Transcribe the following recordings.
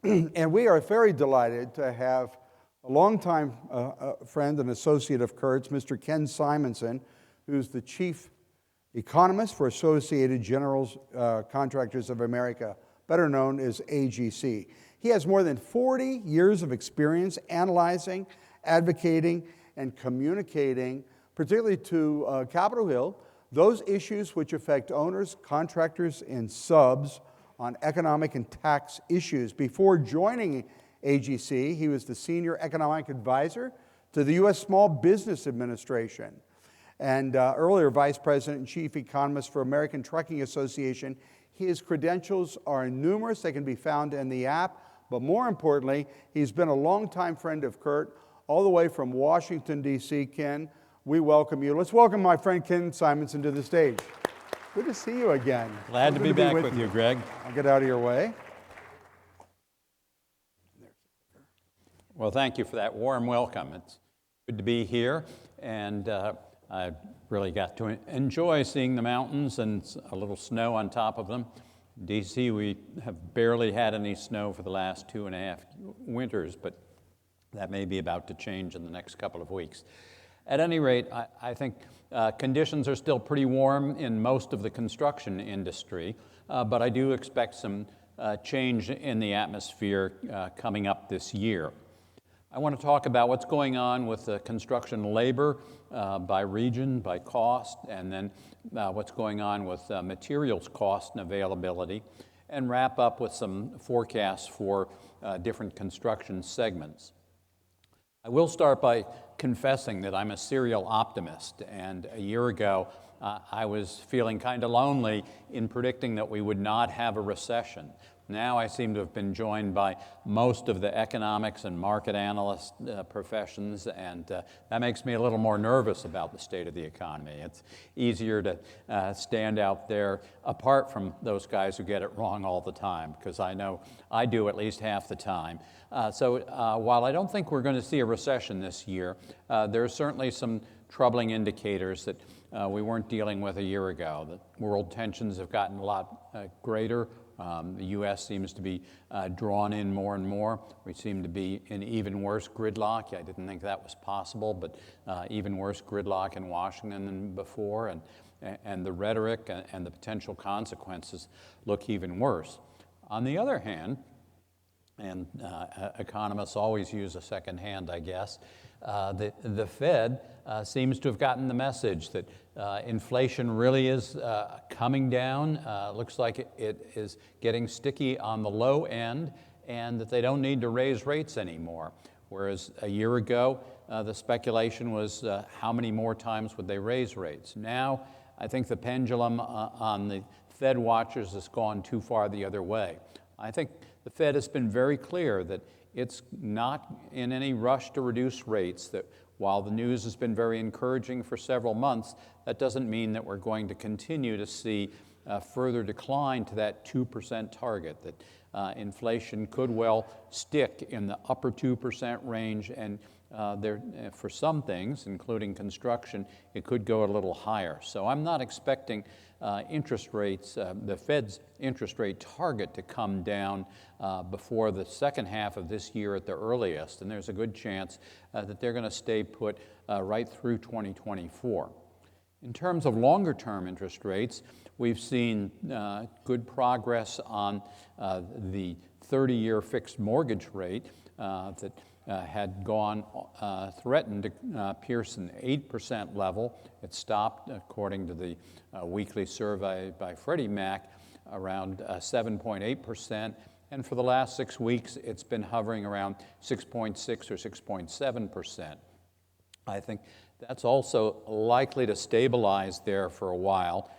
And we are very delighted to have a longtime friend and associate of Kurt's, Mr. Ken Simonson, who's the chief economist for Associated General Contractors of America, better known as AGC. He has more than 40 years of experience analyzing, advocating, and communicating, particularly to Capitol Hill, those issues which affect owners, contractors, and subs on economic and tax issues. Before joining AGC, he was the senior economic advisor to the U.S. Small Business Administration and earlier vice president and chief economist for American Trucking Association. His credentials are numerous. They can be found in the app. But more importantly, he's been a longtime friend of Kurt, all the way from Washington, D.C. Ken, we welcome you. Let's welcome my friend Ken Simonson to the stage. Good to see you again. Glad to be back with you, Greg. I'll get out of your way. Well, thank you for that warm welcome. It's good to be here, and I really got to enjoy seeing the mountains and a little snow on top of them. In D.C., we have barely had any snow for the last 2.5 winters, but that may be about to change in the next couple of weeks. At any rate, I think conditions are still pretty warm in most of the construction industry, but I do expect some change in the atmosphere coming up this year. I want to talk about what's going on with the construction labor by region, by cost, and then what's going on with materials cost and availability, and wrap up with some forecasts for different construction segments. I will start by confessing that I'm a serial optimist, and a year ago I was feeling kind of lonely in predicting that we would not have a recession. Now I seem to have been joined by most of the economics and market analyst professions, and that makes me a little more nervous about the state of the economy. It's easier to stand out there apart from those guys who get it wrong all the time, because I know I do at least half the time. So while I don't think we're going to see a recession this year, there are certainly some troubling indicators that we weren't dealing with a year ago. The world tensions have gotten a lot greater. The U.S. seems to be drawn in more and more. We seem to be in even worse gridlock. I didn't think that was possible, but even worse gridlock in Washington than before, and the rhetoric and the potential consequences look even worse. On the other hand, and economists always use a second hand, I guess, the Fed seems to have gotten the message that inflation really is coming down. Looks like it is getting sticky on the low end, and that they don't need to raise rates anymore. Whereas a year ago, the speculation was how many more times would they raise rates. Now, I think the pendulum on the Fed watchers has gone too far the other way. I think the Fed has been very clear that it's not in any rush to reduce rates, that while the news has been very encouraging for several months, that doesn't mean that we're going to continue to see further decline to that 2% target, that inflation could well stick in the upper 2% range, and for some things, including construction, it could go a little higher. So I'm not expecting interest rates, the Fed's interest rate target, to come down before the second half of this year at the earliest, and there's a good chance that they're going to stay put right through 2024. In terms of longer-term interest rates, we've seen good progress on the 30-year fixed mortgage rate that had threatened to pierce an 8% level. It stopped, according to the weekly survey by Freddie Mac, around 7.8%. And for the last 6 weeks, it's been hovering around 6.6 or 6.7%. I think that's also likely to stabilize there for a while,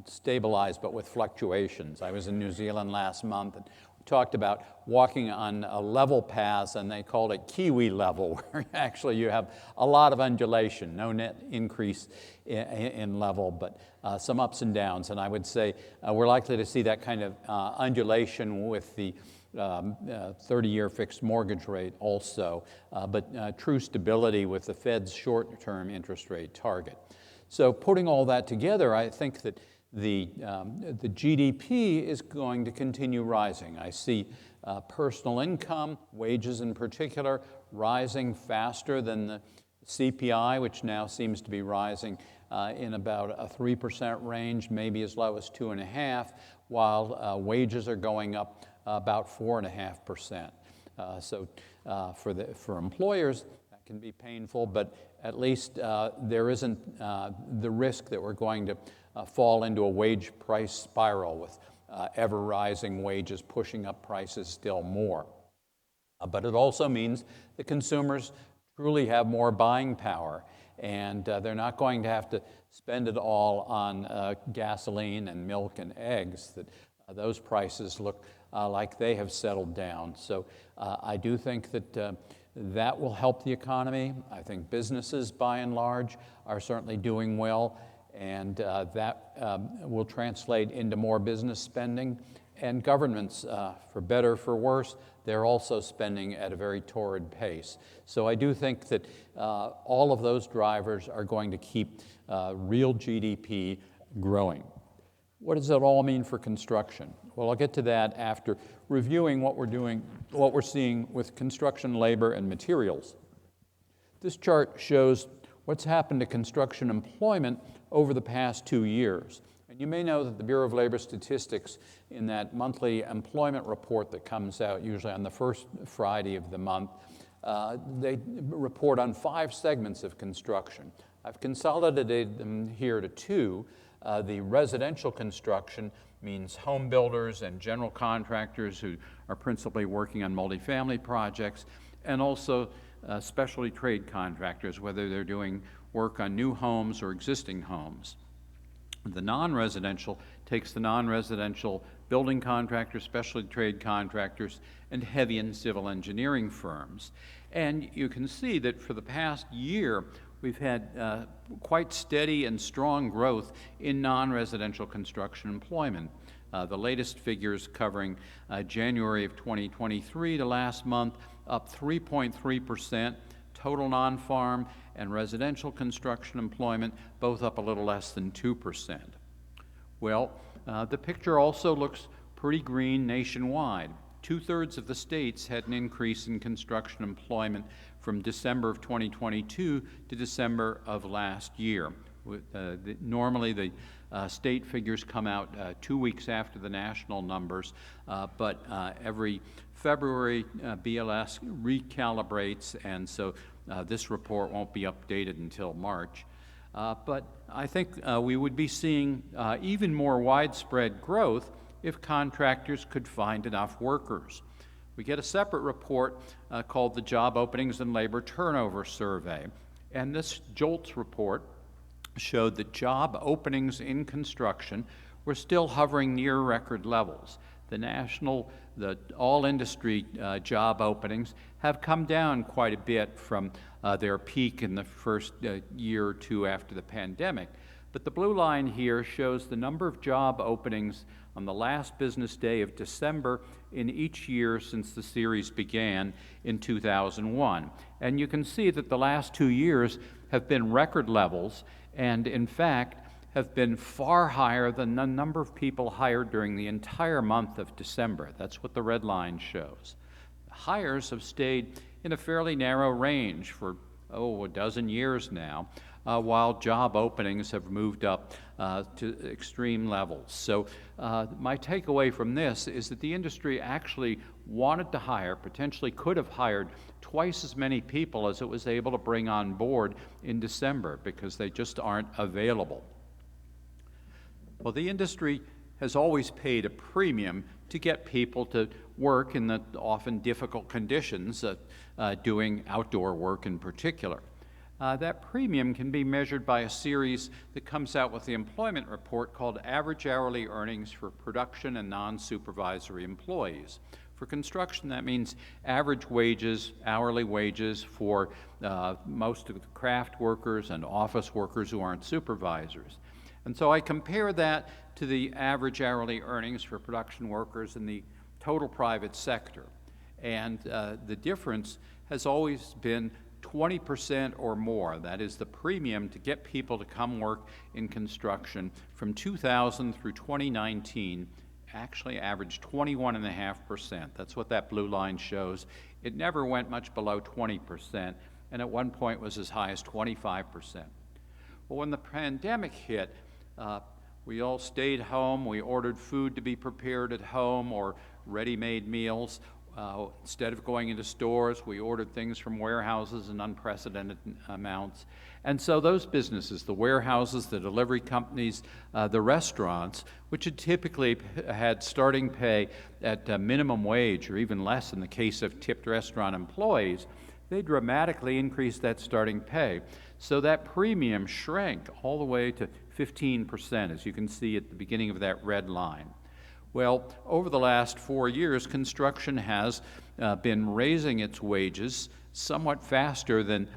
stabilize but with fluctuations. I was in New Zealand last month and talked about walking on a level path, and they called it Kiwi level, where actually you have a lot of undulation, no net increase in level, but some ups and downs. And I would say we're likely to see that kind of undulation with the 30-year fixed mortgage rate also, but true stability with the Fed's short-term interest rate target. So putting all that together, I think that the GDP is going to continue rising. I see personal income, wages in particular, rising faster than the CPI, which now seems to be rising in about a 3% range, maybe as low as 2.5%, while wages are going up about 4.5%. So for employers, that can be painful, but at least there isn't the risk that we're going to fall into a wage price spiral with ever-rising wages pushing up prices still more. But it also means that consumers truly have more buying power, and they're not going to have to spend it all on gasoline and milk and eggs. That those prices look like they have settled down. So I do think that that will help the economy. I think businesses, by and large, are certainly doing well, and that will translate into more business spending. And governments, for better or for worse, they're also spending at a very torrid pace. So I do think that all of those drivers are going to keep real GDP growing. What does that all mean for construction? Well, I'll get to that after reviewing what we're seeing with construction labor and materials. This chart shows what's happened to construction employment over the past 2 years. And you may know that the Bureau of Labor Statistics, in that monthly employment report that comes out usually on the first Friday of the month, they report on 5 segments of construction. I've consolidated them here to 2. The residential construction means home builders and general contractors who are principally working on multifamily projects, and also specialty trade contractors, whether they're doing work on new homes or existing homes. The non-residential takes the non-residential building contractors, specialty trade contractors, and heavy and civil engineering firms. And you can see that for the past year, we've had quite steady and strong growth in non-residential construction employment. The latest figures covering January of 2023 to last month, up 3.3%. Total non-farm and residential construction employment, both up a little less than 2%. Well, the picture also looks pretty green nationwide. 2/3 of the states had an increase in construction employment from December of 2022 to December of last year. Normally the state figures come out 2 weeks after the national numbers, but every February BLS recalibrates, and so this report won't be updated until March. But I think we would be seeing even more widespread growth if contractors could find enough workers. We get a separate report called the Job Openings and Labor Turnover Survey, and this JOLTS report showed that job openings in construction were still hovering near record levels. The all-industry job openings have come down quite a bit from their peak in the first year or two after the pandemic. But the blue line here shows the number of job openings on the last business day of December in each year since the series began in 2001. And you can see that the last 2 years have been record levels, and in fact have been far higher than the number of people hired during the entire month of December. That's what the red line shows. Hires have stayed in a fairly narrow range for, a dozen years now, while job openings have moved up to extreme levels. So my takeaway from this is that the industry actually wanted to hire, potentially could have hired twice as many people as it was able to bring on board in December, because they just aren't available. Well, the industry has always paid a premium to get people to work in the often difficult conditions, doing outdoor work in particular. That premium can be measured by a series that comes out with the employment report called Average Hourly Earnings for Production and Non-Supervisory Employees. For construction, that means average wages, hourly wages for most of the craft workers and office workers who aren't supervisors. And so I compare that to the average hourly earnings for production workers in the total private sector. And the difference has always been 20% or more. That is the premium to get people to come work in construction from 2000 through 2019 actually averaged 21.5%. That's what that blue line shows. It never went much below 20%, and at one point was as high as 25%. Well, when the pandemic hit, we all stayed home. We ordered food to be prepared at home or ready-made meals. Instead of going into stores, we ordered things from warehouses in unprecedented amounts. And so those businesses, the warehouses, the delivery companies, the restaurants, which had typically had starting pay at minimum wage or even less in the case of tipped restaurant employees, they dramatically increased that starting pay. So that premium shrank all the way to 15%, as you can see at the beginning of that red line. Well, over the last 4 years, construction has been raising its wages somewhat faster than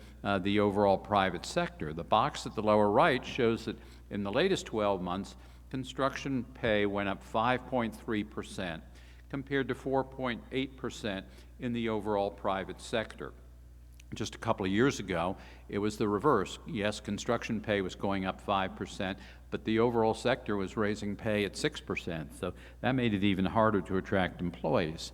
the overall private sector. The box at the lower right shows that in the latest 12 months, construction pay went up 5.3% compared to 4.8% in the overall private sector. Just a couple of years ago, it was the reverse. Yes, construction pay was going up 5%, but the overall sector was raising pay at 6%, so that made it even harder to attract employees.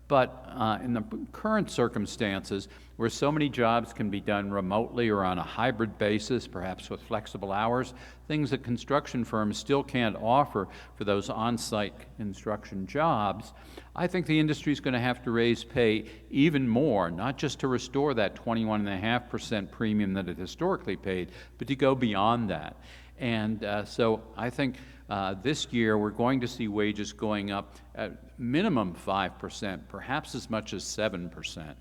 But in the current circumstances, where so many jobs can be done remotely or on a hybrid basis, perhaps with flexible hours, things that construction firms still can't offer for those on-site construction jobs, I think the industry is going to have to raise pay even more, not just to restore that 21.5% premium that it historically paid, but to go beyond that. And so I think this year we're going to see wages going up at minimum 5%, perhaps as much as 7%.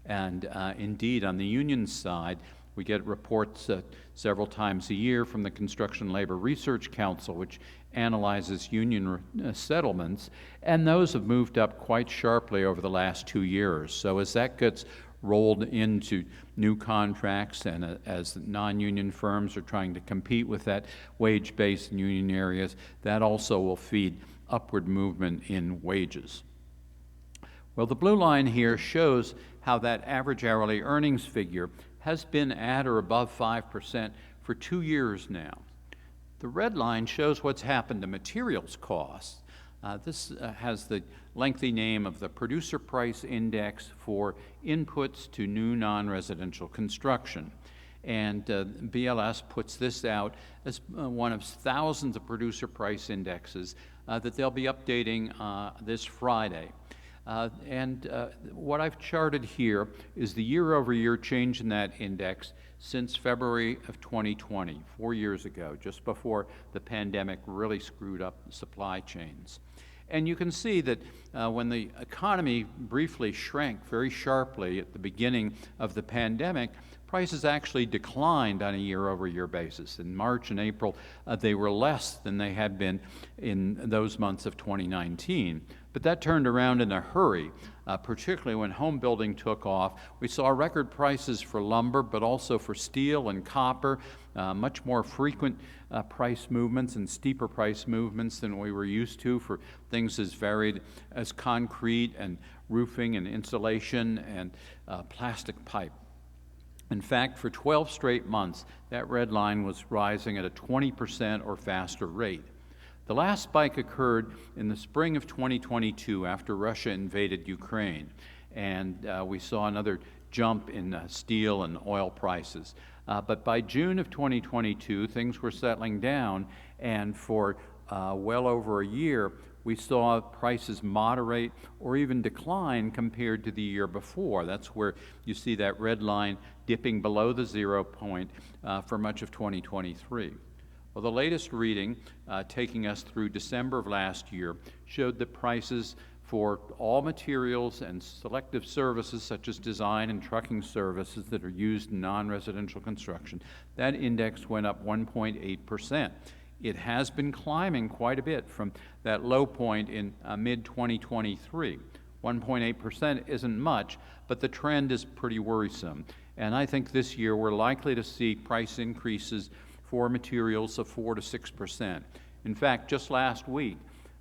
And indeed, on the union side, we get reports several times a year from the Construction Labor Research Council, which analyzes union settlements, and those have moved up quite sharply over the last 2 years. So as that gets rolled into new contracts and as non-union firms are trying to compete with that wage base in union areas, that also will feed upward movement in wages. Well, the blue line here shows how that average hourly earnings figure has been at or above 5% for 2 years now. The red line shows what's happened to materials costs. This has the lengthy name of the Producer Price Index for inputs to new non-residential construction. And BLS puts this out as one of thousands of producer price indexes that they'll be updating this Friday. What I've charted here is the year-over-year change in that index since February of 2020, 4 years ago, just before the pandemic really screwed up supply chains. And you can see that when the economy briefly shrank very sharply at the beginning of the pandemic, prices actually declined on a year-over-year basis. In March and April, they were less than they had been in those months of 2019. But that turned around in a hurry, particularly when home building took off. We saw record prices for lumber, but also for steel and copper, much more frequent price movements and steeper price movements than we were used to for things as varied as concrete and roofing and insulation and plastic pipe. In fact, for 12 straight months, that red line was rising at a 20% or faster rate. The last spike occurred in the spring of 2022 after Russia invaded Ukraine, and we saw another jump in steel and oil prices. But by June of 2022, things were settling down, and for well over a year, we saw prices moderate or even decline compared to the year before. That's where you see that red line dipping below the 0 point for much of 2023. Well, the latest reading, taking us through December of last year, showed that prices for all materials and selective services such as design and trucking services that are used in non-residential construction, that index went up 1.8%. It has been climbing quite a bit from that low point in mid-2023. 1.8% isn't much, but the trend is pretty worrisome. And I think this year we're likely to see price increases for materials of 4 to 6%. In fact, just last week,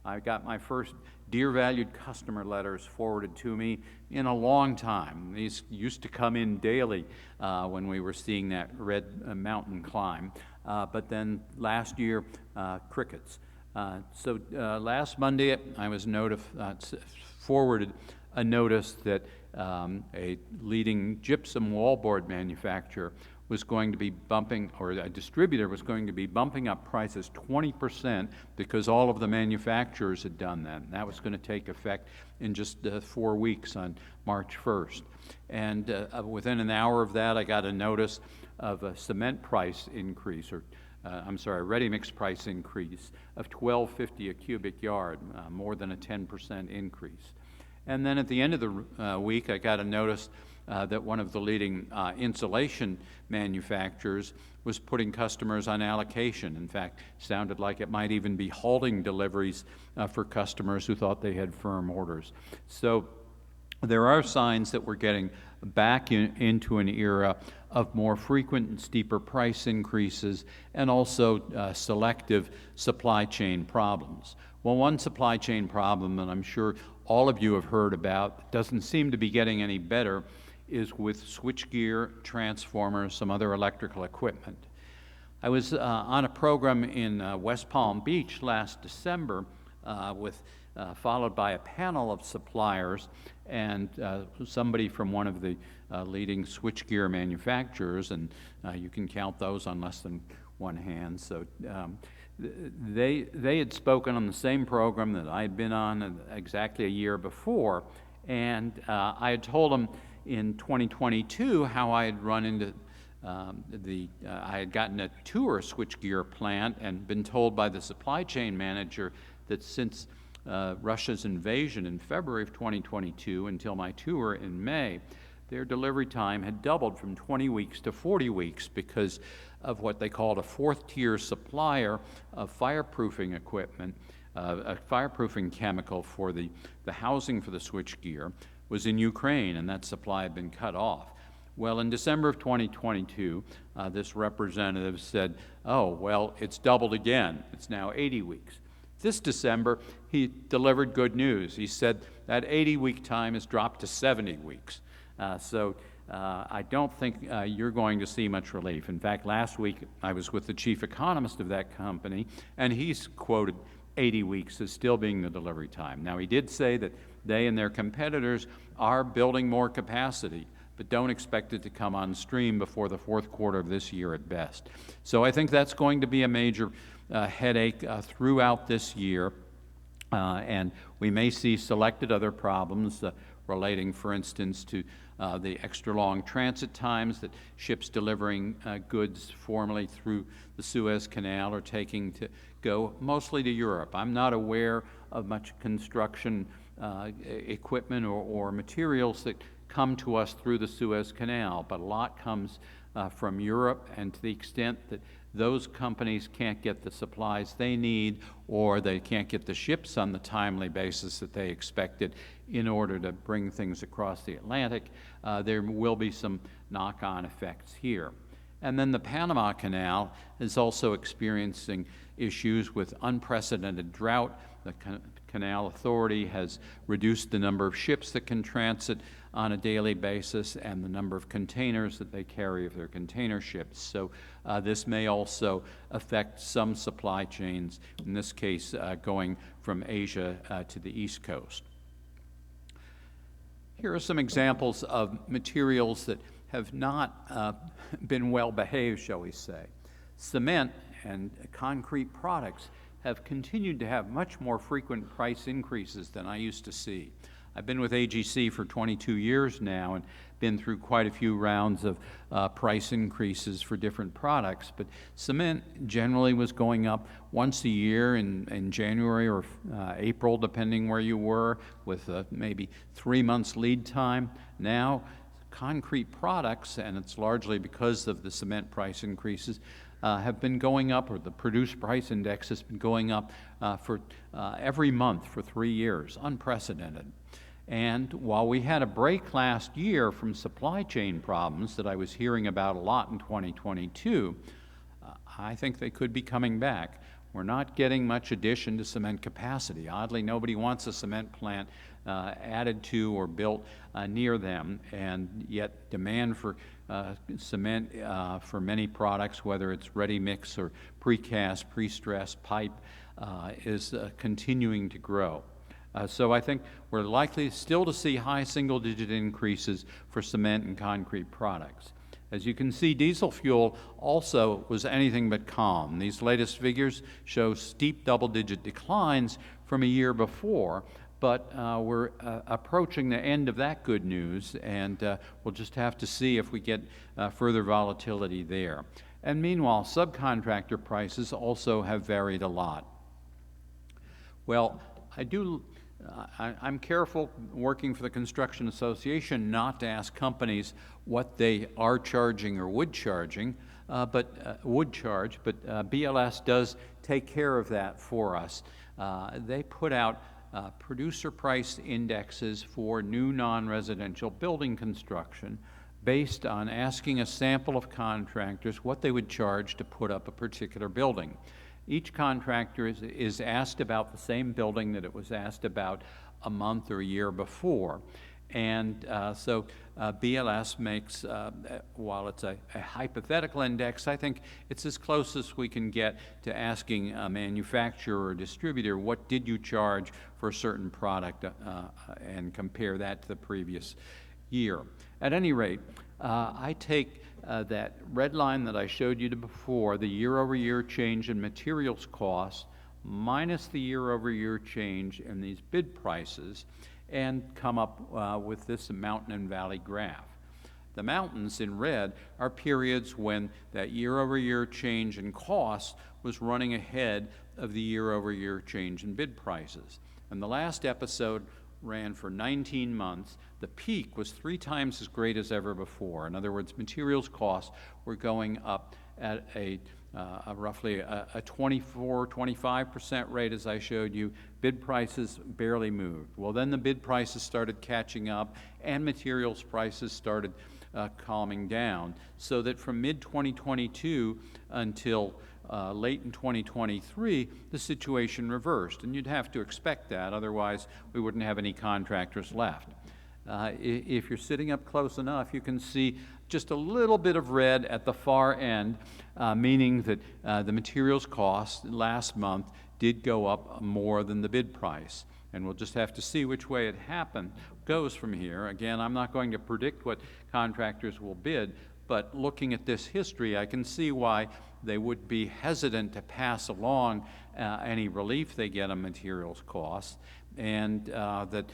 I got my first Dear Valued Customer letters forwarded to me in a long time. These used to come in daily when we were seeing that red mountain climb. But then last year, crickets. Last Monday, I was forwarded a notice that a leading gypsum wallboard manufacturer was going to be bumping, or a distributor was going to be bumping up prices 20% because all of the manufacturers had done that. And that was going to take effect in just 4 weeks on March 1st. And within an hour of that, I got a notice of a cement price increase, a ready-mix price increase of $12.50 a cubic yard, more than a 10% increase. And then at the end of the week, I got a notice that one of the leading insulation manufacturers was putting customers on allocation. In fact, sounded like it might even be halting deliveries for customers who thought they had firm orders. So there are signs that we're getting back into an era of more frequent and steeper price increases and also selective supply chain problems. Well, one supply chain problem that I'm sure all of you have heard about, doesn't seem to be getting any better, is with switchgear, transformers, some other electrical equipment. I was on a program in West Palm Beach last December followed by a panel of suppliers and somebody from one of the leading switchgear manufacturers, and you can count those on less than one hand. So they had spoken on the same program that I had been on exactly a year before, and I had told them in 2022 how I had run into I had gotten a tour switchgear plant and been told by the supply chain manager that since Russia's invasion in February of 2022 until my tour in May, their delivery time had doubled from 20 weeks to 40 weeks because of what they called a fourth-tier supplier of fireproofing equipment, a fireproofing chemical for the housing for the switchgear was in Ukraine, and that supply had been cut off. Well, in December of 2022, this representative said, oh, well, it's doubled again. It's now 80 weeks. This December, he delivered good news. He said that 80-week time has dropped to 70 weeks. I don't think you're going to see much relief. In fact, last week I was with the chief economist of that company, and he's quoted 80 weeks as still being the delivery time. Now, he did say that they and their competitors are building more capacity, but don't expect it to come on stream before the fourth quarter of this year at best. So I think that's going to be a major headache throughout this year, and we may see selected other problems relating, for instance, to the extra long transit times that ships delivering goods formerly through the Suez Canal are taking to go mostly to Europe. I'm not aware of much construction equipment or materials that come to us through the Suez Canal, but a lot comes from Europe, and to the extent that those companies can't get the supplies they need, or they can't get the ships on the timely basis that they expected in order to bring things across the Atlantic, there will be some knock-on effects here. And then the Panama Canal is also experiencing issues with unprecedented drought. The Canal Authority has reduced the number of ships that can transit on a daily basis and the number of containers that they carry of their container ships. So this may also affect some supply chains, in this case going from Asia to the East Coast. Here are some examples of materials that have not been well behaved, shall we say. Cement and concrete products have continued to have much more frequent price increases than I used to see. I've been with AGC for 22 years now and been through quite a few rounds of price increases for different products, but cement generally was going up once a year in January or April, depending where you were, with maybe 3 months lead time. Now, concrete products, and it's largely because of the cement price increases, have been going up, or the produced price index has been going up for every month for 3 years, unprecedented. And while we had a break last year from supply chain problems that I was hearing about a lot in 2022, I think they could be coming back. We're not getting much addition to cement capacity. Oddly, nobody wants a cement plant added to or built near them, and yet demand for cement for many products, whether it's ready mix or precast, pre-stressed pipe, is continuing to grow. So I think we're likely still to see high single-digit increases for cement and concrete products. As you can see, diesel fuel also was anything but calm. These latest figures show steep double-digit declines from a year before, but we're approaching the end of that good news, and we'll just have to see if we get further volatility there. And meanwhile, subcontractor prices also have varied a lot. Well, I'm careful working for the Construction Association not to ask companies what they are charging or would charge, but BLS does take care of that for us. They put out producer price indexes for new non-residential building construction based on asking a sample of contractors what they would charge to put up a particular building. Each contractor is asked about the same building that it was asked about a month or a year before. And so BLS makes, while it's a hypothetical index, I think it's as close as we can get to asking a manufacturer or distributor, what did you charge for a certain product, and compare that to the previous year. At any rate, I take that red line that I showed you before, the year-over-year change in materials costs, minus the year-over-year change in these bid prices, and come up with this mountain and valley graph. The mountains in red are periods when that year-over-year change in costs was running ahead of the year-over-year change in bid prices. And the last episode ran for 19 months. The peak was 3 times as great as ever before. In other words, materials costs were going up at roughly a 24-25% rate, as I showed you. Bid prices barely moved. Well, then the bid prices started catching up, and materials prices started calming down, so that from mid-2022 until late in 2023, the situation reversed. And you'd have to expect that, otherwise we wouldn't have any contractors left. If you're sitting up close enough, you can see just a little bit of red at the far end, meaning that the materials cost last month did go up more than the bid price. And we'll just have to see which way it goes from here. Again, I'm not going to predict what contractors will bid, but looking at this history, I can see why they would be hesitant to pass along any relief they get on materials costs, and that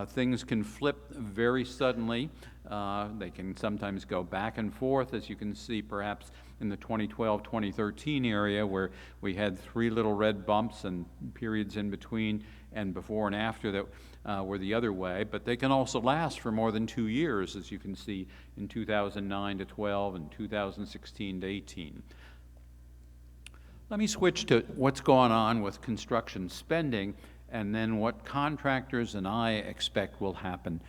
things can flip very suddenly. They can sometimes go back and forth, as you can see perhaps in the 2012-2013 area, where we had 3 little red bumps and periods in between and before and after that were the other way. But they can also last for more than 2 years, as you can see in 2009 to 12 and 2016 to 18. Let me switch to what's going on with construction spending, and then what contractors and I expect will happen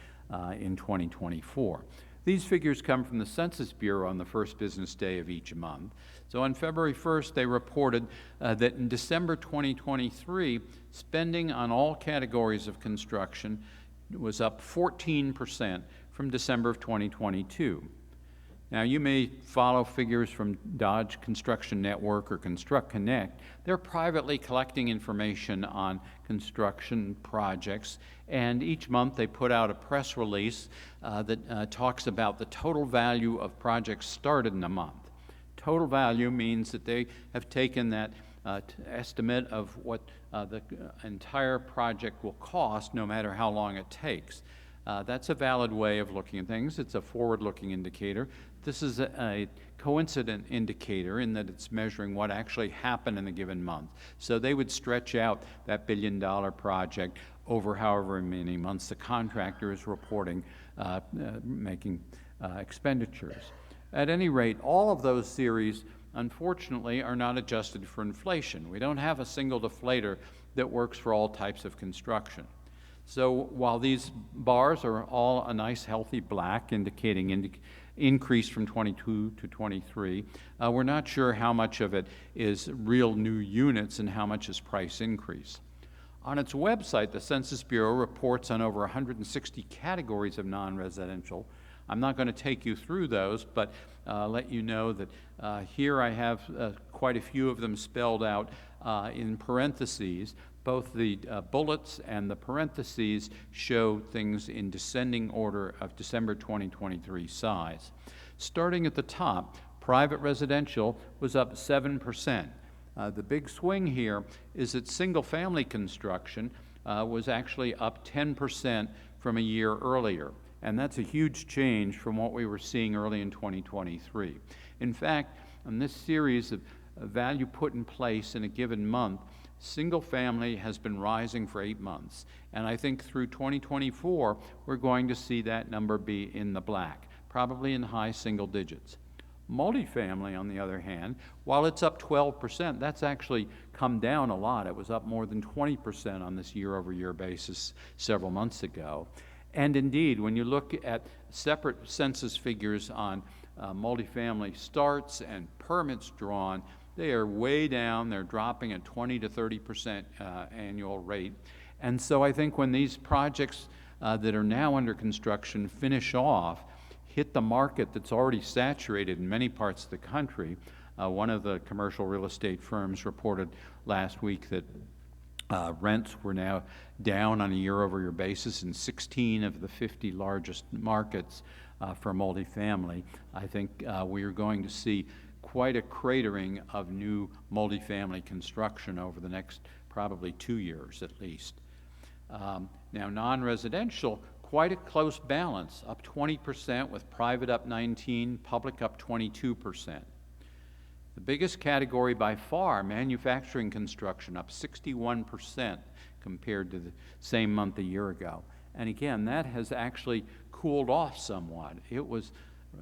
in 2024. These figures come from the Census Bureau on the first business day of each month. So on February 1st, they reported that in December 2023, spending on all categories of construction was up 14% from December of 2022. Now, you may follow figures from Dodge Construction Network or Construct Connect. They're privately collecting information on construction projects, and each month they put out a press release that talks about the total value of projects started in a month. Total value means that they have taken that estimate of what the entire project will cost, no matter how long it takes. That's a valid way of looking at things. It's a forward-looking indicator. This is a coincident indicator in that it's measuring what actually happened in a given month. So they would stretch out that billion-dollar project over however many months the contractor is reporting making expenditures. At any rate, all of those series, unfortunately, are not adjusted for inflation. We don't have a single deflator that works for all types of construction. So while these bars are all a nice healthy black, indicating increase from 22 to 23, we're not sure how much of it is real new units and how much is price increase. On its website, the Census Bureau reports on over 160 categories of non-residential. I'm not going to take you through those, but let you know that here I have quite a few of them spelled out in parentheses. Both the bullets and the parentheses show things in descending order of December 2023 size. Starting at the top, private residential was up 7%. The big swing here is that single-family construction was actually up 10% from a year earlier. And that's a huge change from what we were seeing early in 2023. In fact, in this series of value put in place in a given month, single family has been rising for 8 months. And I think through 2024, we're going to see that number be in the black, probably in high single digits. Multifamily, on the other hand, while it's up 12%, that's actually come down a lot. It was up more than 20% on this year-over-year basis several months ago. And indeed, when you look at separate census figures on multifamily starts and permits drawn, they are way down. They're dropping at 20 to 30% annual rate. And so I think when these projects that are now under construction finish off, hit the market that's already saturated in many parts of the country. One of the commercial real estate firms reported last week that rents were now down on a year-over-year basis in 16 of the 50 largest markets for multifamily. I think we are going to see quite a cratering of new multifamily construction over the next probably 2 years at least. Now, non-residential, quite a close balance, up 20% with private up 19%, public up 22%. The biggest category by far, manufacturing construction, up 61% compared to the same month a year ago. And again, that has actually cooled off somewhat. It was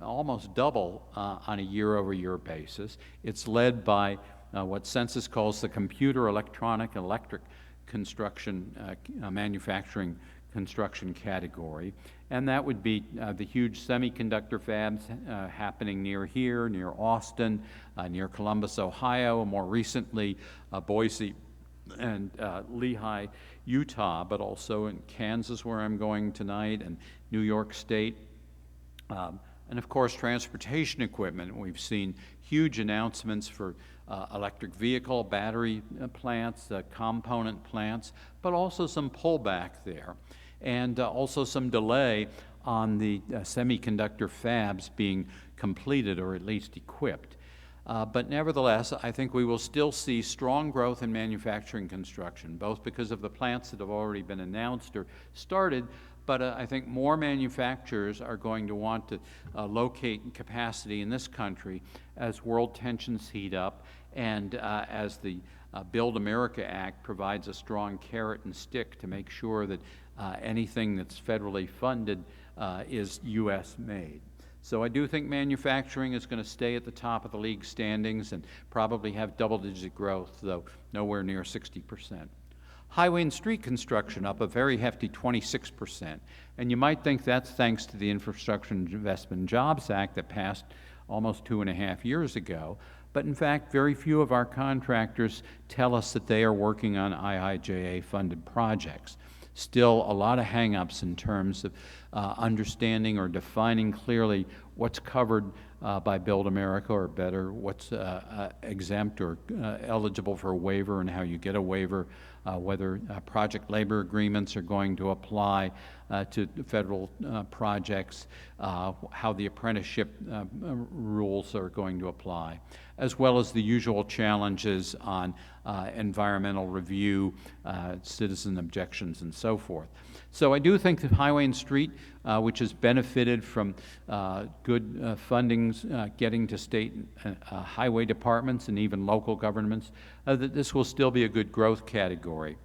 almost double on a year-over-year basis. It's led by what Census calls the computer, electronic, and electric construction, manufacturing construction category, and that would be the huge semiconductor fabs happening near here, near Austin, near Columbus, Ohio, more recently Boise and Lehigh, Utah, but also in Kansas, where I'm going tonight, and New York State. And of course, transportation equipment. We've seen huge announcements for electric vehicle, battery plants, component plants, but also some pullback there. And also some delay on the semiconductor fabs being completed or at least equipped. But nevertheless, I think we will still see strong growth in manufacturing construction, both because of the plants that have already been announced or started, but I think more manufacturers are going to want to locate capacity in this country as world tensions heat up and as the Build America Act provides a strong carrot and stick to make sure that anything that's federally funded is U.S. made. So I do think manufacturing is going to stay at the top of the league standings and probably have double-digit growth, though nowhere near 60%. Highway and street construction up a very hefty 26%. And you might think that's thanks to the Infrastructure Investment and Jobs Act that passed almost 2.5 years ago. But in fact, very few of our contractors tell us that they are working on IIJA-funded projects. Still a lot of hang-ups in terms of understanding or defining clearly what's covered by Build America, or better, what's exempt or eligible for a waiver and how you get a waiver, whether project labor agreements are going to apply to federal projects, how the apprenticeship rules are going to apply, as well as the usual challenges on environmental review, citizen objections, and so forth. So I do think that Highway and Street, which has benefited from good fundings getting to state highway departments and even local governments, that this will still be a good growth category.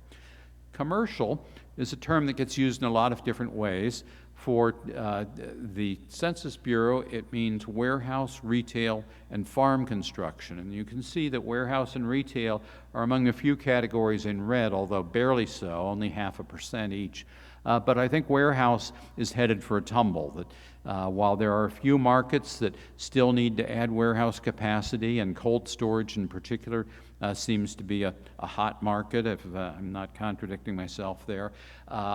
Commercial is a term that gets used in a lot of different ways. For the Census Bureau, it means warehouse, retail, and farm construction. And you can see that warehouse and retail are among the few categories in red, although barely so, only 0.5% each. But I think warehouse is headed for a tumble. That while there are a few markets that still need to add warehouse capacity, and cold storage in particular seems to be a hot market, if I'm not contradicting myself there.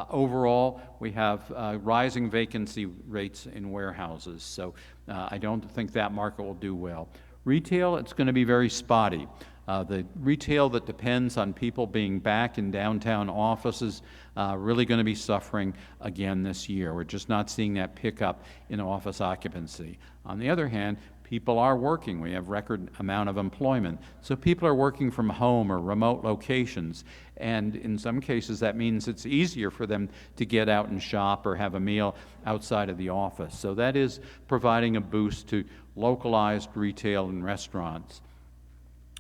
Overall, we have rising vacancy rates in warehouses, so I don't think that market will do well. Retail, it's going to be very spotty. The retail that depends on people being back in downtown offices really going to be suffering again this year. We're just not seeing that pickup in office occupancy. On the other hand, people are working. We have record amount of employment. So people are working from home or remote locations. And in some cases, that means it's easier for them to get out and shop or have a meal outside of the office. So that is providing a boost to localized retail and restaurants.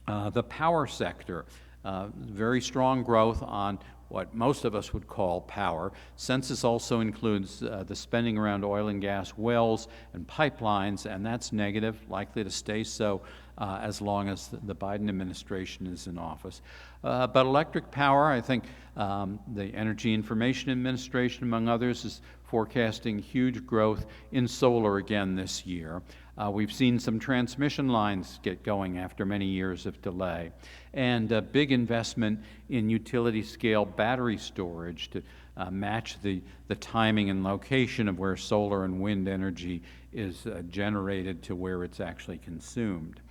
The power sector, very strong growth on what most of us would call power. Census also includes the spending around oil and gas wells and pipelines, and that's negative, likely to stay so as long as the Biden administration is in office. But electric power, I think the Energy Information Administration, among others, is forecasting huge growth in solar again this year. We've seen some transmission lines get going after many years of delay, and a big investment in utility-scale battery storage to match the timing and location of where solar and wind energy is generated to where it's actually consumed.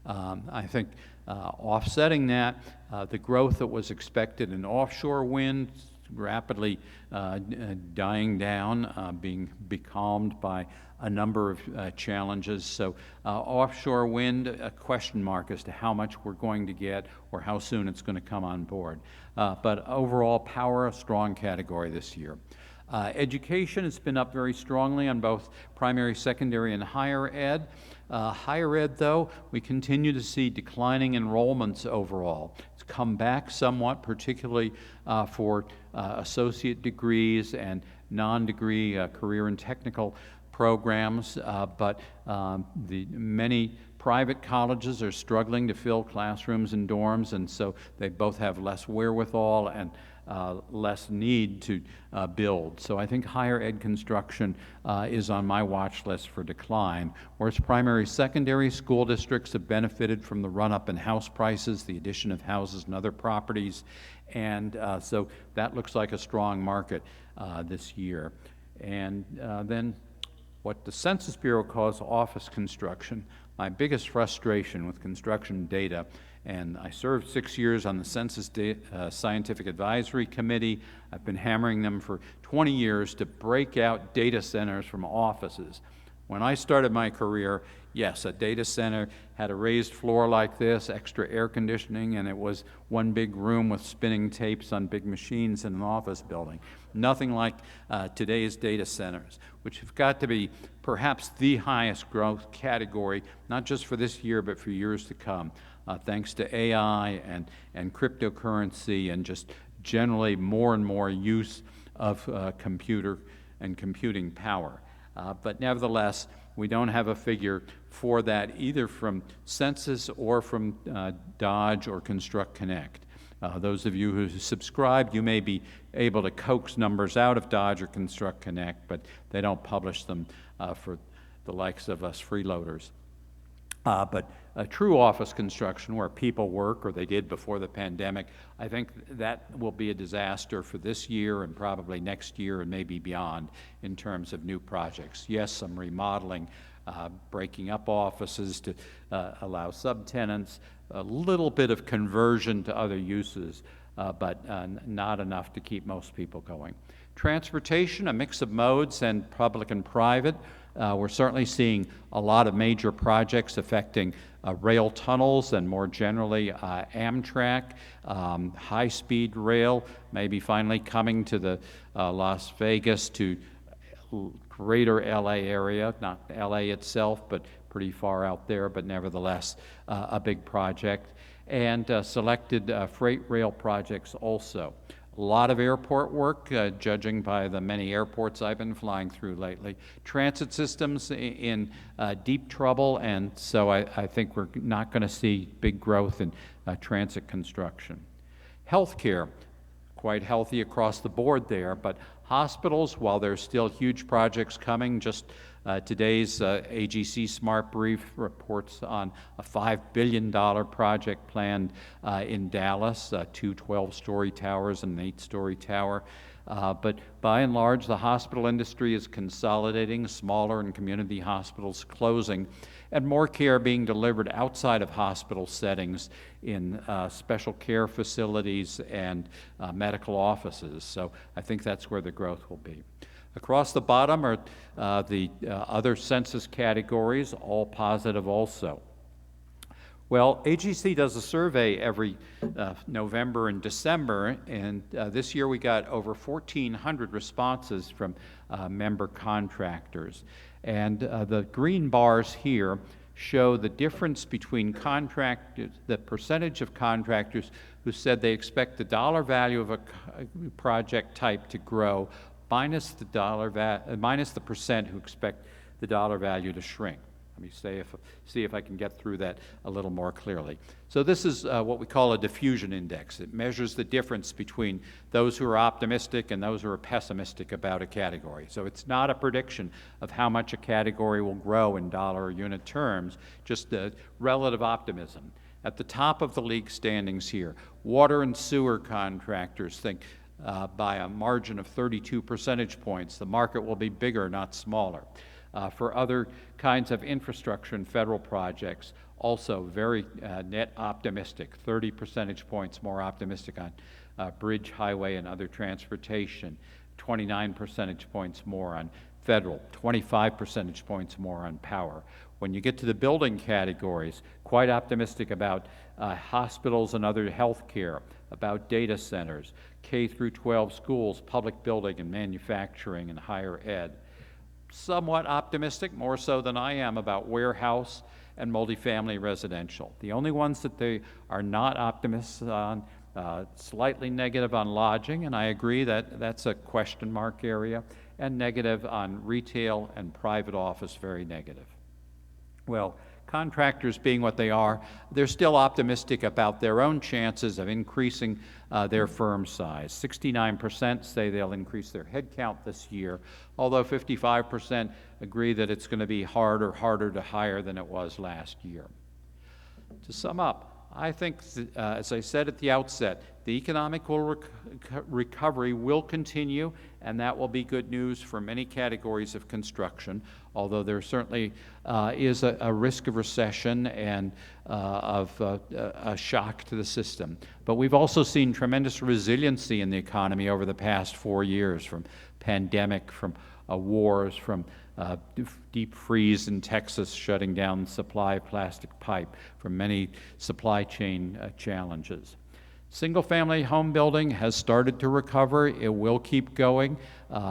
I think offsetting that, the growth that was expected in offshore wind rapidly dying down, being becalmed by a number of challenges. So offshore wind, a question mark as to how much we're going to get or how soon it's going to come on board. But overall, power, a strong category this year. Education has been up very strongly on both primary, secondary, and higher ed. Higher ed, though, we continue to see declining enrollments overall. It's come back somewhat, particularly for associate degrees and non-degree career and technical programs, but the many private colleges are struggling to fill classrooms and dorms, and so they both have less wherewithal and less need to build. So I think higher ed construction is on my watch list for decline, whereas primary, secondary school districts have benefited from the run-up in house prices, the addition of houses and other properties, and so that looks like a strong market this year. And then what the Census Bureau calls office construction. My biggest frustration with construction data, and I served 6 years on the Census Scientific Advisory Committee. I've been hammering them for 20 years to break out data centers from offices. When I started my career, yes, a data center had a raised floor like this, extra air conditioning, and it was one big room with spinning tapes on big machines in an office building. Nothing like today's data centers, which have got to be perhaps the highest growth category, not just for this year, but for years to come, thanks to AI and cryptocurrency and just generally more and more use of computer and computing power. But nevertheless, we don't have a figure for that either from Census or from Dodge or Construct Connect. Those of you who subscribe, you may be able to coax numbers out of Dodge or Construct Connect, but they don't publish them for the likes of us freeloaders. But a true office construction where people work, or they did before the pandemic, I think that will be a disaster for this year and probably next year and maybe beyond in terms of new projects. Yes, some remodeling, breaking up offices to allow subtenants, a little bit of conversion to other uses, but not enough to keep most people going. Transportation, a mix of modes and public and private. We're certainly seeing a lot of major projects affecting rail tunnels and more generally Amtrak, high-speed rail, maybe finally coming to the Las Vegas to greater LA area, not LA itself, but pretty far out there, but nevertheless a big project, and selected freight rail projects also. A lot of airport work, judging by the many airports I've been flying through lately. Transit systems in deep trouble, and so I think we're not going to see big growth in transit construction. Healthcare, quite healthy across the board there, but hospitals, while there's still huge projects coming, just today's AGC Smart Brief reports on a $5 billion project planned in Dallas, two 12-story towers and an 8-story tower. But by and large, the hospital industry is consolidating, smaller and community hospitals closing, and more care being delivered outside of hospital settings in special care facilities and medical offices. So I think that's where the growth will be. Across the bottom are the other census categories, all positive also. Well, AGC does a survey every November and December, and this year we got over 1,400 responses from member contractors. And the green bars here show the difference between contractors, the percentage of contractors who said they expect the dollar value of a project type to grow, minus the percent who expect the dollar value to shrink. Let me see if I can get through that a little more clearly. So this is what we call a diffusion index. It measures the difference between those who are optimistic and those who are pessimistic about a category. So it's not a prediction of how much a category will grow in dollar or unit terms, just the relative optimism. At the top of the league standings here, water and sewer contractors think by a margin of 32 percentage points, the market will be bigger, not smaller. For other kinds of infrastructure and federal projects, also very net optimistic, 30 percentage points more optimistic on bridge, highway, and other transportation, 29 percentage points more on federal, 25 percentage points more on power. When you get to the building categories, quite optimistic about hospitals and other health care, about data centers, K through 12 schools, public building and manufacturing and higher ed. Somewhat optimistic, more so than I am, about warehouse and multifamily residential. The only ones that they are not optimists on, slightly negative on lodging, and I agree that that's a question mark area, and negative on retail and private office, very negative. Well, contractors being what they are, they're still optimistic about their own chances of increasing their firm size. 69% say they'll increase their headcount this year, although 55% agree that it's going to be harder to hire than it was last year. To sum up, I think, as I said at the outset, the economic recovery will continue, and that will be good news for many categories of construction, although there certainly is a risk of recession and of a shock to the system. But we've also seen tremendous resiliency in the economy over the past 4 years, from pandemic, from wars, from deep freeze in Texas shutting down the supply of plastic pipe, from many supply chain challenges. Single-family home building has started to recover. It will keep going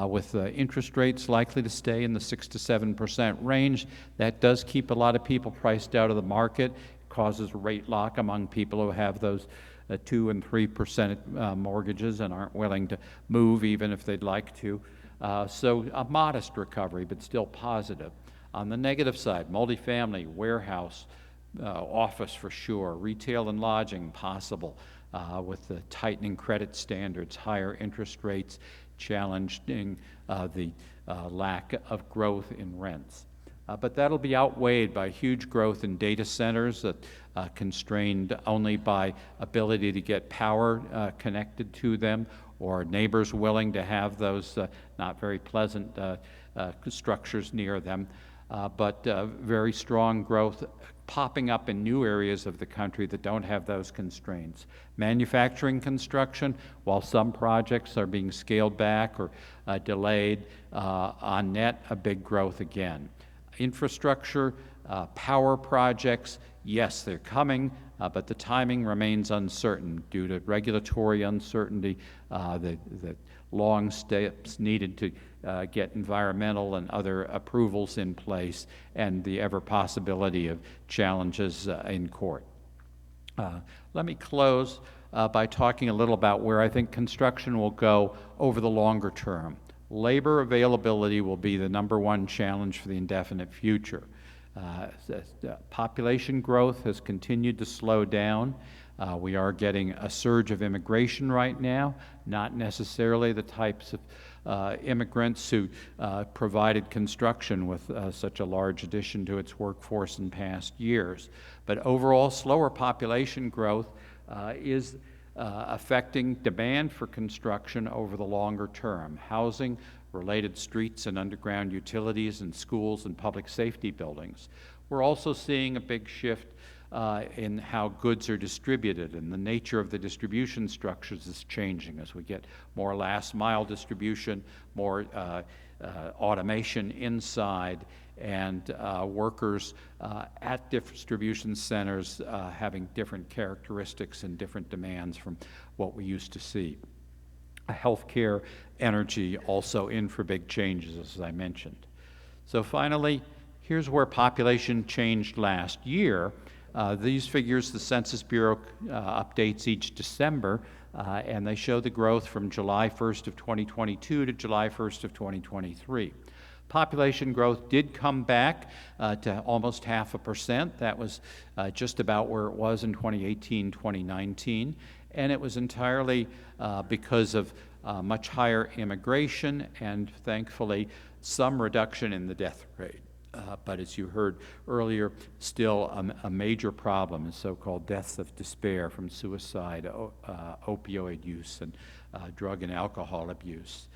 with interest rates likely to stay in the 6 to 7% range. That does keep a lot of people priced out of the market. It causes rate lock among people who have those 2 and 3% mortgages and aren't willing to move even if they'd like to. So a modest recovery, but still positive. On the negative side, multifamily, warehouse, office for sure, retail and lodging possible, with the tightening credit standards, higher interest rates, challenging the lack of growth in rents. But that'll be outweighed by huge growth in data centers that constrained only by ability to get power connected to them, or neighbors willing to have those not very pleasant structures near them, but very strong growth popping up in new areas of the country that don't have those constraints. Manufacturing construction, while some projects are being scaled back or delayed, on net, a big growth again. Infrastructure, power projects, yes, they're coming, but the timing remains uncertain due to regulatory uncertainty, the long steps needed to get environmental and other approvals in place, and the ever possibility of challenges in court. Let me close by talking a little about where I think construction will go over the longer term. Labor availability will be the #1 challenge for the indefinite future. Population growth has continued to slow down. We are getting a surge of immigration right now, not necessarily the types of immigrants who provided construction with such a large addition to its workforce in past years. But overall, slower population growth is affecting demand for construction over the longer term. Housing, related streets and underground utilities, and schools and public safety buildings. We're also seeing a big shift in how goods are distributed, and the nature of the distribution structures is changing as we get more last mile distribution, more automation inside, and workers at distribution centers having different characteristics and different demands from what we used to see. Healthcare, energy also in for big changes, as I mentioned. So finally, here's where population changed last year. These figures the Census Bureau updates each December, and they show the growth from July 1st of 2022 to July 1st of 2023. Population growth did come back to almost 0.5%. That was just about where it was in 2018, 2019, and it was entirely because of much higher immigration and, thankfully, some reduction in the death rate. But as you heard earlier, still a major problem is so-called deaths of despair from suicide, opioid use, and drug and alcohol abuse.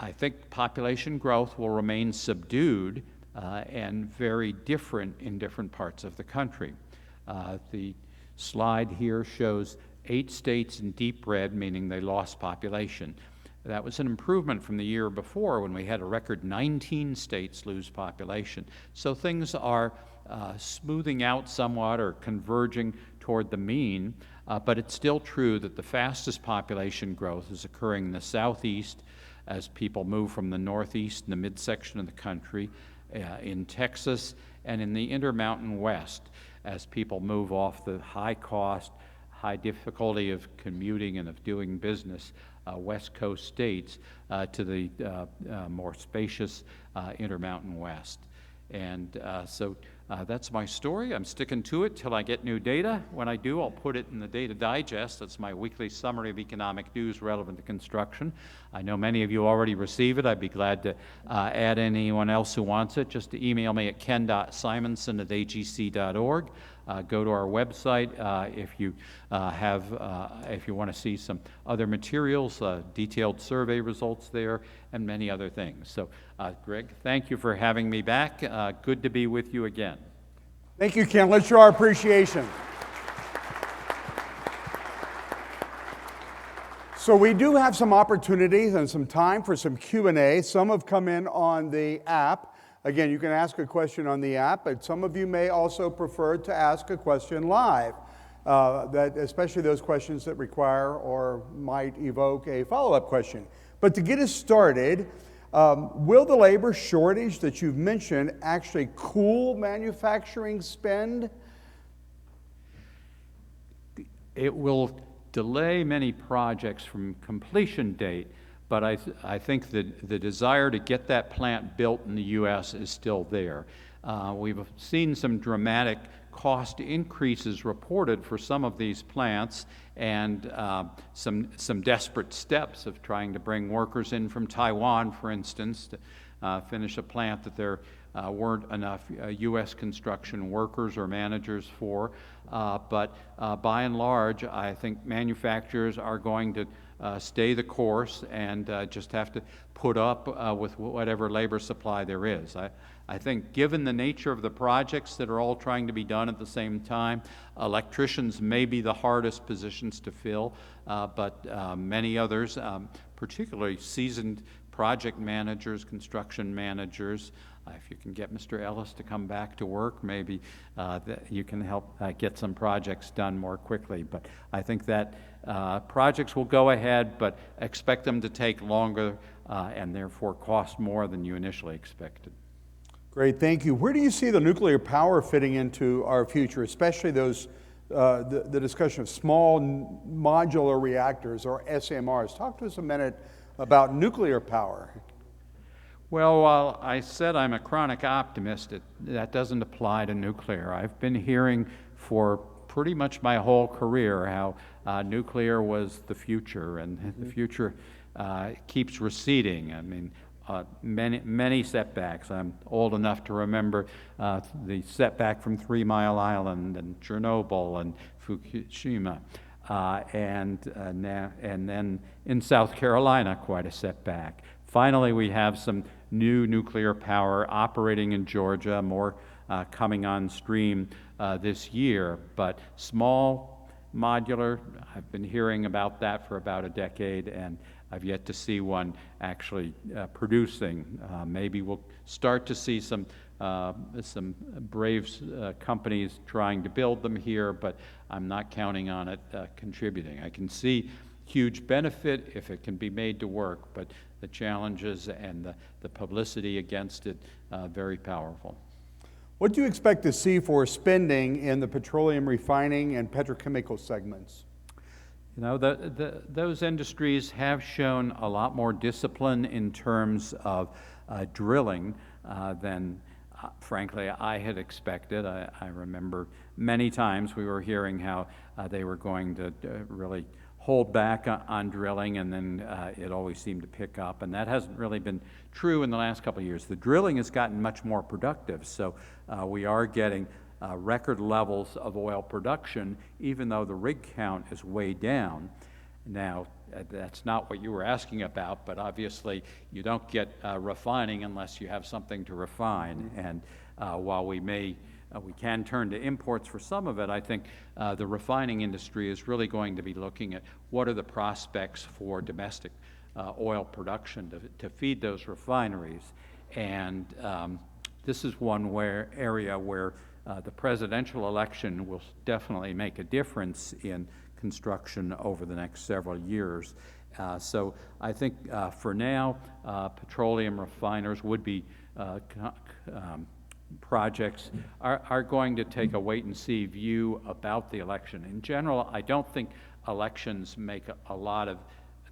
I think population growth will remain subdued and very different in different parts of the country. The slide here shows 8 states in deep red, meaning they lost population. That was an improvement from the year before when we had a record 19 states lose population. So things are smoothing out somewhat or converging toward the mean, but it's still true that the fastest population growth is occurring in the southeast as people move from the northeast and the midsection of the country, in Texas, and in the Intermountain West as people move off the high cost, high difficulty of commuting and of doing business West Coast states to the more spacious Intermountain West. And so that's my story. I'm sticking to it till I get new data. When I do, I'll put it in the Data Digest. That's my weekly summary of economic news relevant to construction. I know many of you already receive it. I'd be glad to add anyone else who wants it. Just to email me at ken.simonson@agc.org. Go to our website if you want to see some other materials, detailed survey results there, and many other things. So, Greg, thank you for having me back. Good to be with you again. Thank you, Ken. Let's show our appreciation. So we do have some opportunities and some time for some Q&A. Some have come in on the app. Again, you can ask a question on the app, but some of you may also prefer to ask a question live, especially those questions that require or might evoke a follow-up question. But to get us started, will the labor shortage that you've mentioned actually cool manufacturing spend? It will delay many projects from completion date, but I think that the desire to get that plant built in the U.S. is still there. We've seen some dramatic cost increases reported for some of these plants, and some desperate steps of trying to bring workers in from Taiwan, for instance, to finish a plant that there weren't enough U.S. construction workers or managers for. But by and large, I think manufacturers are going to stay the course and just have to put up with whatever labor supply there is. I think given the nature of the projects that are all trying to be done at the same time, electricians may be the hardest positions to fill, but many others, particularly seasoned project managers, construction managers, if you can get Mr. Ellis to come back to work, maybe you can help get some projects done more quickly. But I think that projects will go ahead, but expect them to take longer and therefore cost more than you initially expected. Great, thank you. Where do you see the nuclear power fitting into our future, especially those the discussion of small modular reactors or SMRs? Talk to us a minute about nuclear power. Well, while I said I'm a chronic optimist, that doesn't apply to nuclear. I've been hearing for pretty much my whole career how nuclear was the future, and the future keeps receding. I mean, many setbacks. I'm old enough to remember the setback from 3 Mile Island and Chernobyl and Fukushima. and then in South Carolina, quite a setback. Finally, we have some new nuclear power operating in Georgia, more coming on stream this year, but small modular, I've been hearing about that for about a decade, and I've yet to see one actually producing. Maybe we'll start to see some brave companies trying to build them here, but I'm not counting on it contributing. I can see huge benefit if it can be made to work, but the challenges and the publicity against it, very powerful. What do you expect to see for spending in the petroleum refining and petrochemical segments? You know, those industries have shown a lot more discipline in terms of drilling than, frankly, I had expected. I remember many times we were hearing how they were going to really hold back on drilling, and then it always seemed to pick up, and that hasn't really been true in the last couple of years. The drilling has gotten much more productive, so we are getting record levels of oil production, even though the rig count is way down. Now, that's not what you were asking about, but obviously you don't get refining unless you have something to refine, and while we can turn to imports for some of it, I think the refining industry is really going to be looking at what are the prospects for domestic oil production to feed those refineries. And this is one area where the presidential election will definitely make a difference in construction over the next several years. So I think for now, petroleum refiners would be projects are going to take a wait-and-see view about the election. In general, I don't think elections make a lot of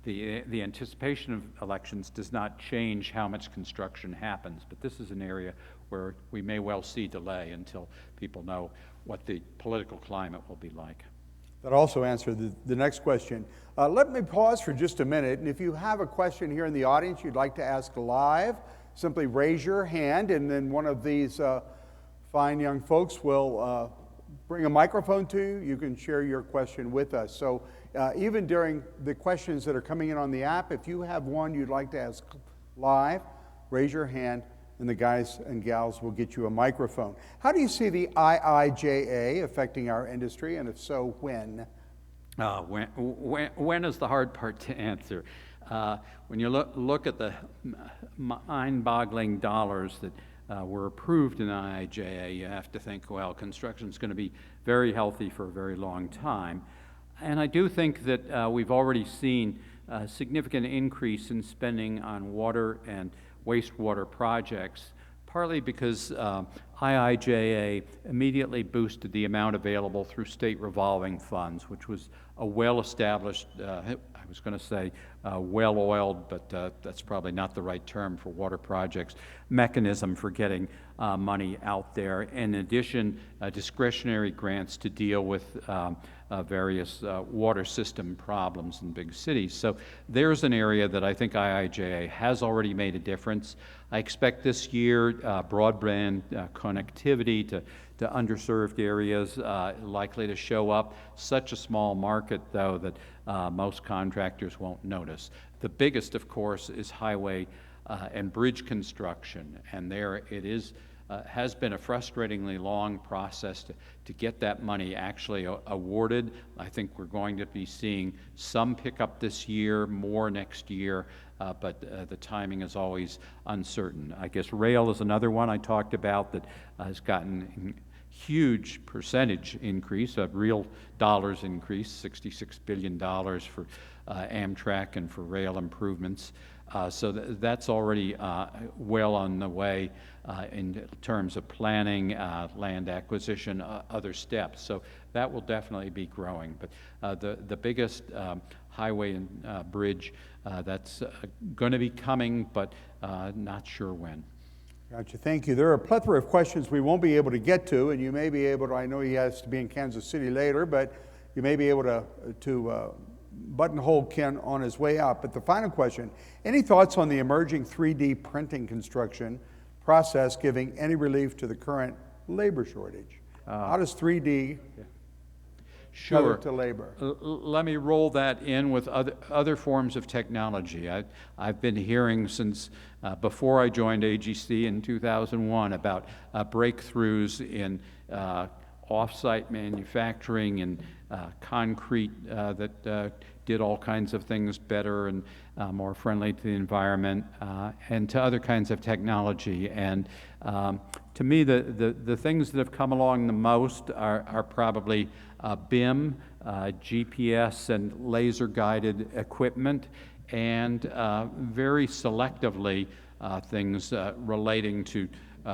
the anticipation of elections does not change how much construction happens, but this is an area where we may well see delay until people know what the political climate will be like. That also answered the next question. Let me pause for just a minute, and if you have a question here in the audience you'd like to ask live, simply raise your hand, and then one of these fine young folks will bring a microphone to you. You can share your question with us. So even during the questions that are coming in on the app, if you have one you'd like to ask live, raise your hand, and the guys and gals will get you a microphone. How do you see the IIJA affecting our industry, and if so, when? When is the hard part to answer? When you look at the mind-boggling dollars that were approved in IIJA, you have to think, well, construction's going to be very healthy for a very long time. And I do think that we've already seen a significant increase in spending on water and wastewater projects, partly because IIJA immediately boosted the amount available through state revolving funds, which was a well-established, I was going to say well-oiled, but that's probably not the right term for water projects, mechanism for getting money out there. In addition, discretionary grants to deal with various water system problems in big cities. So there's an area that I think IIJA has already made a difference. I expect this year broadband connectivity to underserved areas likely to show up. Such a small market, though, that most contractors won't notice. The biggest, of course, is highway and bridge construction, and there it is. Has been a frustratingly long process to get that money actually awarded. I think we're going to be seeing some pickup this year, more next year, but the timing is always uncertain. I guess rail is another one I talked about that has gotten huge percentage increase, a real dollars increase, $66 billion for Amtrak and for rail improvements. So that's already well on the way in terms of planning, land acquisition, other steps. So that will definitely be growing. But the biggest highway and bridge, that's going to be coming, but not sure when. Gotcha. Thank you. There are a plethora of questions we won't be able to get to, and you may be able to, I know he has to be in Kansas City later, but you may be able to buttonhole Ken on his way out. But the final question, any thoughts on the emerging 3D printing construction process giving any relief to the current labor shortage? How does 3D Sure. tethered to labor? Let me roll that in with other forms of technology. I've been hearing since before I joined AGC in 2001 about breakthroughs in off-site manufacturing and concrete that did all kinds of things better and more friendly to the environment, and to other kinds of technology. And to me, the things that have come along the most are probably BIM, GPS and laser-guided equipment, and very selectively things relating to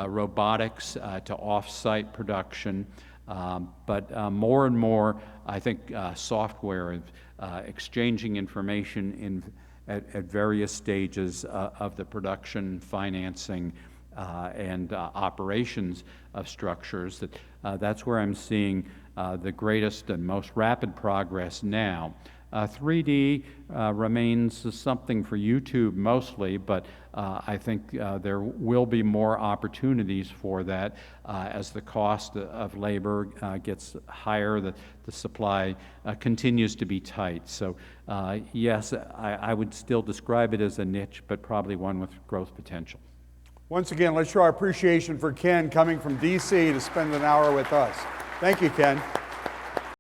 robotics, to off-site production. But more and more, I think software, exchanging information at various stages of the production, financing, and operations of structures. That's where I'm seeing the greatest and most rapid progress now. 3D remains something for YouTube mostly, but I think there will be more opportunities for that as the cost of labor gets higher, the supply continues to be tight. So yes, I would still describe it as a niche, but probably one with growth potential. Once again, let's show our appreciation for Ken coming from DC to spend an hour with us. Thank you, Ken.